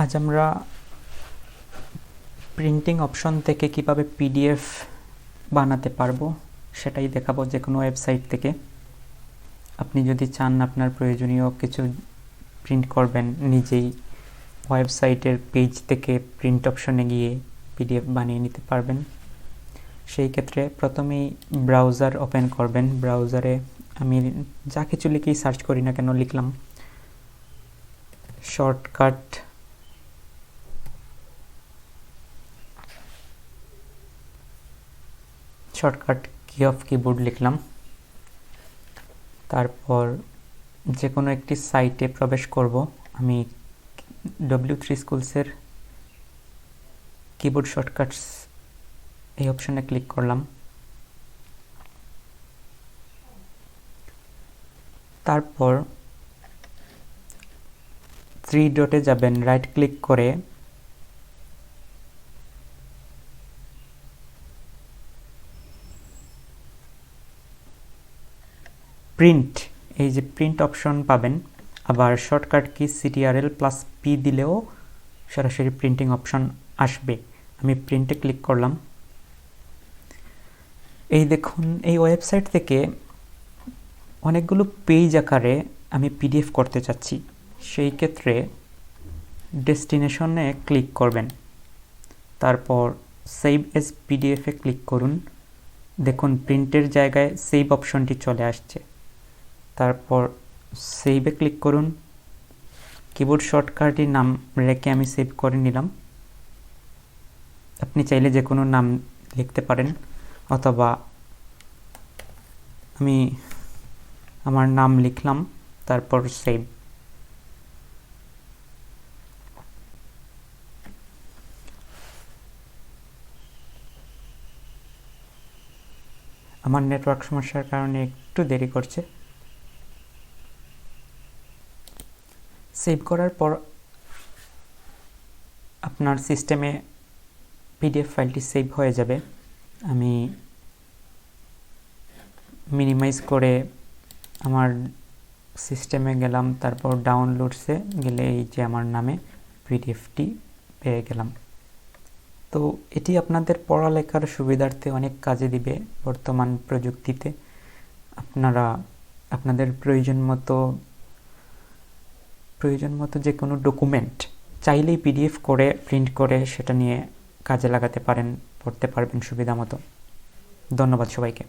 আজ আমরা printing option থেকে কিভাবে পিডিএফ বানাতে পারবো সেটাই দেখাবো যে কোনো ওয়েবসাইট থেকে। আপনি যদি চান আপনার প্রয়োজনীয় কিছু প্রিন্ট করবেন, নিজেই ওয়েবসাইটের পেজ থেকে প্রিন্ট অপশনে গিয়ে পিডিএফ বানিয়ে নিতে পারবেন। সেই ক্ষেত্রে প্রথমেই ব্রাউজার ওপেন করবেন। ব্রাউজারে আমি যা কিছু লিখেই সার্চ করি না কেন লিখলাম শর্টকাট কি অফ কিবোর্ড লিখলাম। তারপর যে কোনো একটি সাইটে প্রবেশ করব। আমি W3Schools-এর কিবোর্ড শর্টকাটস এই অপশনে ক্লিক করলাম। তারপর 3 ডটে যাবেন, রাইট ক্লিক করে প্রিন্ট, এই যে প্রিন্ট অপশন পাবেন। আবার শর্টকাট কি CTRL+P দিলেও সরাসরি প্রিন্টিং অপশন আসবে। আমি প্রিন্টে ক্লিক করলাম। এই দেখুন, এই ওয়েবসাইট থেকে অনেকগুলো পেজ আকারে আমি পিডিএফ করতে চাচ্ছি। সেই ক্ষেত্রে ডেস্টিনেশনে ক্লিক করবেন, তারপর সেভ এজ পিডিএফে ক্লিক করুন। দেখুন প্রিন্টের জায়গায় সেভ অপশনটি চলে আসছে। তারপর সেভে ক্লিক করুন। কিবোর্ড শর্টকাটের নাম রেখে আমি সেভ করে নিলাম। আপনি চাইলে যে কোনো নাম লিখতে পারেন, অথবা আমি আমার নাম লিখলাম, তারপর সেভ। আমার নেটওয়ার্ক সমস্যার কারণে একটু দেরি করছে। সেভ করার পর আপনার সিস্টেমে পিডিএফ ফাইলটি সেভ হয়ে যাবে। আমি মিনিমাইজ করে আমার সিস্টেমে গেলাম, তারপর ডাউনলোডসে গেলে এই যে আমার নামে পিডিএফটি পেয়ে গেলাম। তো এটি আপনাদের পড়ালেখার সুবিধার্থে অনেক কাজে দিবে। বর্তমান প্রযুক্তিতে আপনারা আপনাদের প্রয়োজন মতো যে কোনো ডকুমেন্ট চাইলেই পিডিএফ করে প্রিন্ট করে সেটা নিয়ে কাজে লাগাতে পারেন, পড়তে পারবেন সুবিধা মতো। ধন্যবাদ সবাইকে।